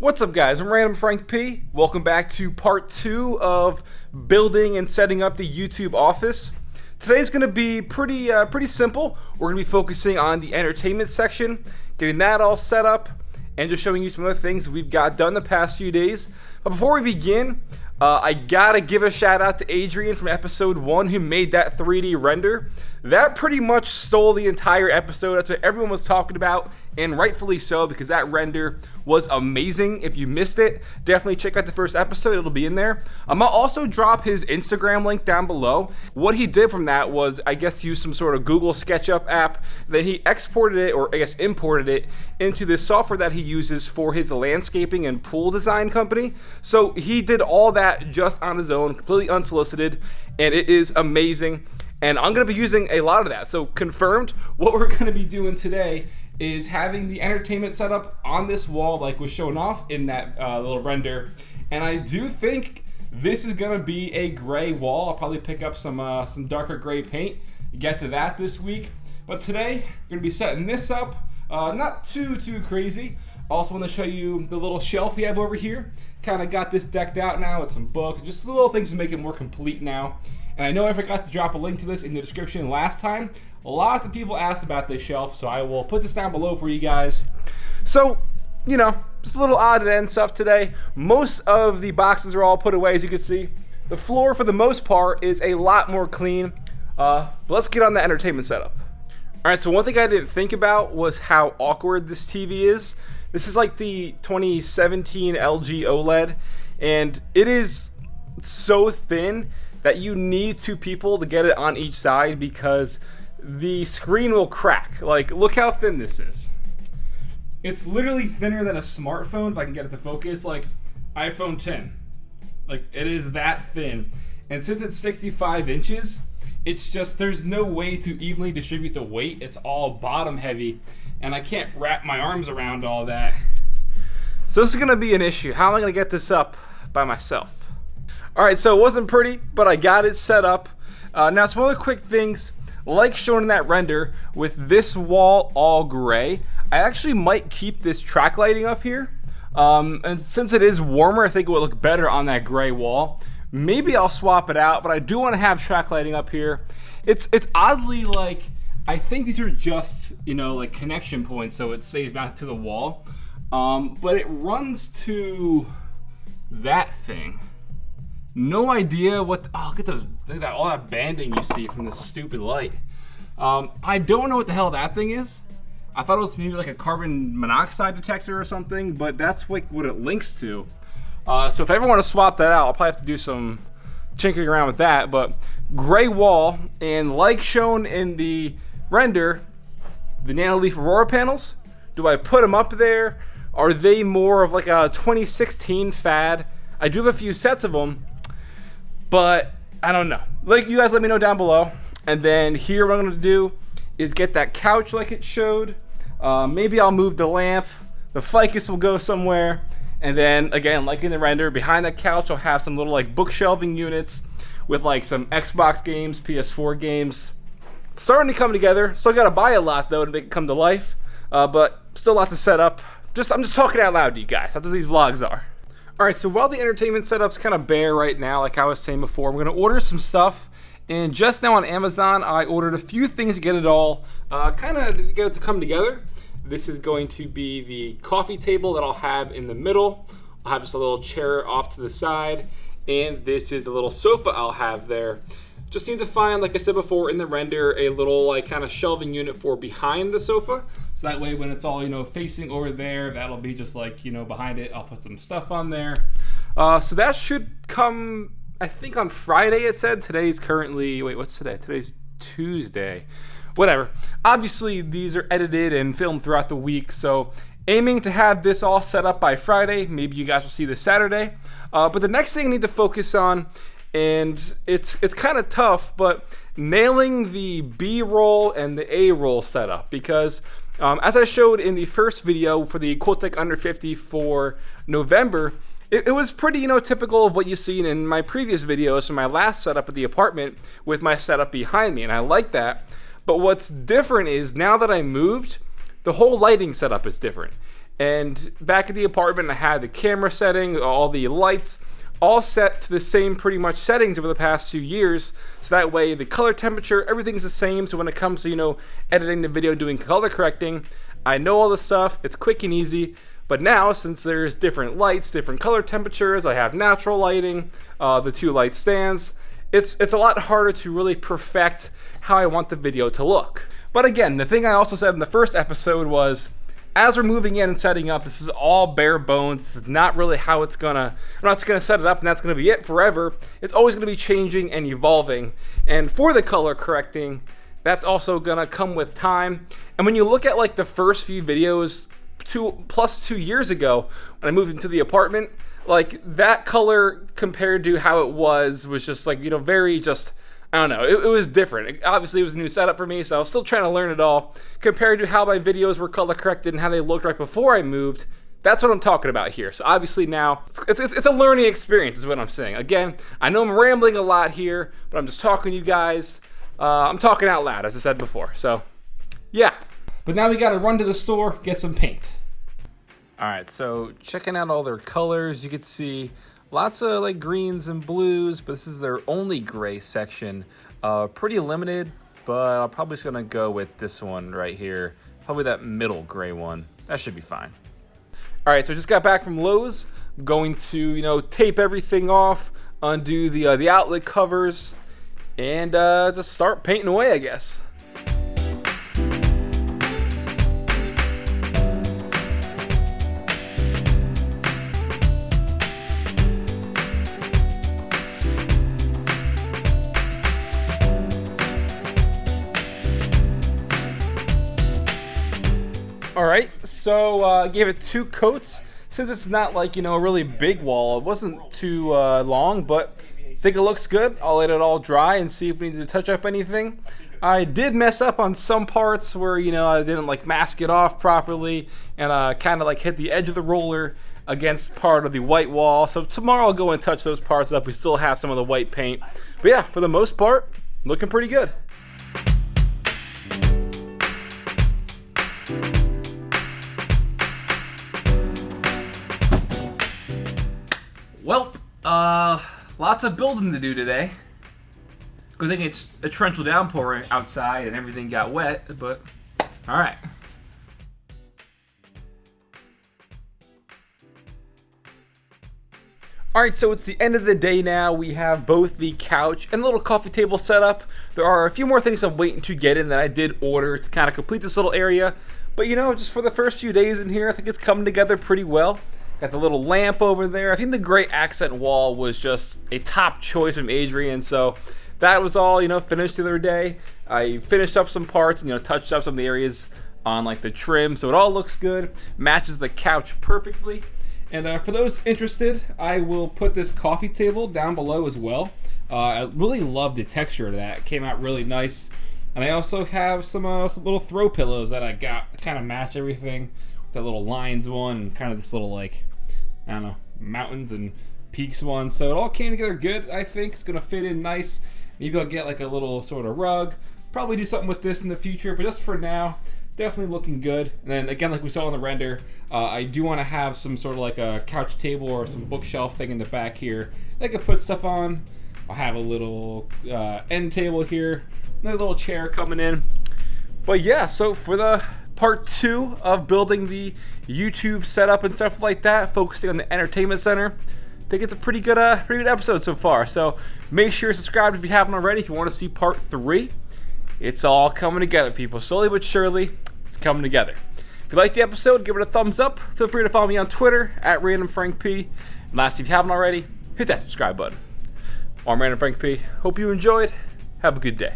What's up, guys? I'm randomfrankp. Welcome back to part 2 of building and setting up the YouTube office. Today's going to be pretty simple. We're going to be focusing on the entertainment section, getting that all set up, and just showing you some other things we've got done the past few days. But before we begin, I gotta give a shout out to Adrian from episode 1 who made that 3D render. That pretty much stole the entire episode. That's what everyone was talking about, and rightfully so, because that render was amazing. If you missed it, definitely check out the first episode. It'll be in there. I'll also drop his Instagram link down below. What he did from that was, I guess, use some sort of Google SketchUp app. Then he exported it, or I guess imported it, into this software that he uses for his landscaping and pool design company. So he did all that just on his own, completely unsolicited, and it is amazing. And I'm going to be using a lot of that. So confirmed, what we're going to be doing today is having the entertainment set up on this wall like was shown off in that little render. And I do think this is going to be a gray wall. I'll probably pick up some darker gray paint, get to that this week. But today, we're going to be setting this up. Not too crazy. Also want to show you the little shelf we have over here. Kind of got this decked out now with some books, just little things to make it more complete now. And I know I forgot to drop a link to this in the description last time. Lots of people asked about this shelf, so I will put this down below for you guys. So, you know, just a little odd and end stuff today. Most of the boxes are all put away, as you can see. The floor, for the most part, is a lot more clean. But let's get on the entertainment setup. All right, so one thing I didn't think about was how awkward this TV is. This is like the 2017 LG OLED, and it is so thin that you need 2 people to get it on each side because the screen will crack. Like, look how thin this is. It's literally thinner than a smartphone, if I can get it to focus, like iPhone 10. Like, it is that thin. And since it's 65 inches, it's just, there's no way to evenly distribute the weight. It's all bottom heavy, and I can't wrap my arms around all that. So this is gonna be an issue. How am I gonna get this up by myself? All right, so it wasn't pretty, but I got it set up. Now, some other quick things, like shown in that render, with this wall all gray, I actually might keep this track lighting up here. And since it is warmer, I think it would look better on that gray wall. Maybe I'll swap it out, but I do want to have track lighting up here. It's oddly like, I think these are just, you know, like connection points, so it stays back to the wall. But it runs to that thing. No idea what, oh, look at that, all that banding you see from this stupid light. I don't know what the hell that thing is. I thought it was maybe like a carbon monoxide detector or something, but that's like what it links to. So if I ever want to swap that out, I'll probably have to do some tinkering around with that. But gray wall, and like shown in the render, the Nanoleaf Aurora panels, do I put them up there? Are they more of like a 2016 fad? I do have a few sets of them, but I don't know. Like, you guys let me know down below. And then here what I'm gonna do is get that couch like it showed. Maybe I'll move the lamp. The ficus will go somewhere. And then again, like in the render, behind that couch I'll have some little like bookshelving units with like some Xbox games, PS4 games. It's starting to come together. Still gotta buy a lot though to make it come to life. But still a lot to set up. I'm just talking out loud to you guys. That's what these vlogs are. Alright, so while the entertainment setup's kind of bare right now, like I was saying before, I'm going to order some stuff. And just now on Amazon, I ordered a few things to get it all kind of get it to come together. This is going to be the coffee table that I'll have in the middle. I'll have just a little chair off to the side. And this is a little sofa I'll have there. Just need to find, like I said before in the render, a little like kind of shelving unit for behind the sofa. So that way when it's all, you know, facing over there, that'll be just like, you know, behind it. I'll put some stuff on there. So that should come, I think on Friday it said. Today's currently, wait, what's today? Today's Tuesday. Whatever. Obviously these are edited and filmed throughout the week. So aiming to have this all set up by Friday. Maybe you guys will see this Saturday. But the next thing I need to focus on, and it's kind of tough, but nailing the B-roll and the A-roll setup, because as I showed in the first video for the Quotec Under 50 for November, it was pretty, you know, typical of what you've seen in my previous videos from my last setup at the apartment with my setup behind me, and I like that. But what's different is now that I moved, the whole lighting setup is different. And back at the apartment, I had the camera setting, all the lights, all set to the same pretty much settings over the past 2 years. So that way the color temperature, everything's the same. So when it comes to, editing the video, doing color correcting, I know all the stuff. It's quick and easy. But now, since there's different lights, different color temperatures, I have natural lighting, the 2 light stands, it's a lot harder to really perfect how I want the video to look. But again, the thing I also said in the first episode was, as we're moving in and setting up, this is all bare bones. This is not really how I'm not just gonna set it up and that's gonna be it forever. It's always gonna be changing and evolving. And for the color correcting, that's also gonna come with time. And when you look at like the first few videos, 2 years ago when I moved into the apartment, like that color compared to how it was just like, very just, I don't know, it was different. Obviously it was a new setup for me, so I was still trying to learn it all. Compared to how my videos were color corrected and how they looked right before I moved, that's what I'm talking about here. So obviously now, it's a learning experience is what I'm saying. Again, I know I'm rambling a lot here, but I'm just talking to you guys. I'm talking out loud, as I said before, so yeah. But now we gotta run to the store, get some paint. All right, so checking out all their colors, you can see lots of like greens and blues, but this is their only gray section. Pretty limited, but I'm probably just gonna go with this one right here. Probably that middle gray one. That should be fine. All right, so I just got back from Lowe's. I'm going to, tape everything off, undo the outlet covers, and just start painting away, I guess. Alright, so I gave it 2 coats. Since it's not like, a really big wall, it wasn't too long, but I think it looks good. I'll let it all dry and see if we need to touch up anything. I did mess up on some parts where, I didn't like mask it off properly and kind of like hit the edge of the roller against part of the white wall. So tomorrow I'll go and touch those parts up. We still have some of the white paint. But yeah, for the most part, looking pretty good. Well, lots of building to do today. Good thing it's a torrential downpour outside and everything got wet, but alright. Alright, so it's the end of the day now. We have both the couch and the little coffee table set up. There are a few more things I'm waiting to get in that I did order to kind of complete this little area. But just for the first few days in here, I think it's coming together pretty well. Got the little lamp over there. I think the gray accent wall was just a top choice from Adrian, so that was all, finished the other day. I finished up some parts and, touched up some of the areas on like the trim, so it all looks good. Matches the couch perfectly. And for those interested, I will put this coffee table down below as well. I really love the texture of that. It came out really nice. And I also have some little throw pillows that I got to kind of match everything. That little lines one and kind of this little like, I don't know, mountains and peaks one. So it all came together good, I think. It's gonna fit in nice. Maybe I'll get like a little sort of rug. Probably do something with this in the future, but just for now, definitely looking good. And then again, like we saw in the render, I do want to have some sort of like a couch table or some bookshelf thing in the back here that I could put stuff on. I'll have a little end table here, another little chair coming in. But yeah, so for the part 2 of building the YouTube setup and stuff like that, focusing on the entertainment center, I think it's a pretty good episode so far. So make sure you're subscribed if you haven't already. If you want to see part 3, it's all coming together, people. Slowly but surely, it's coming together. If you liked the episode, give it a thumbs up. Feel free to follow me on Twitter at randomfrankp. And lastly, if you haven't already, hit that subscribe button. I'm Random Frank P. Hope you enjoyed. Have a good day.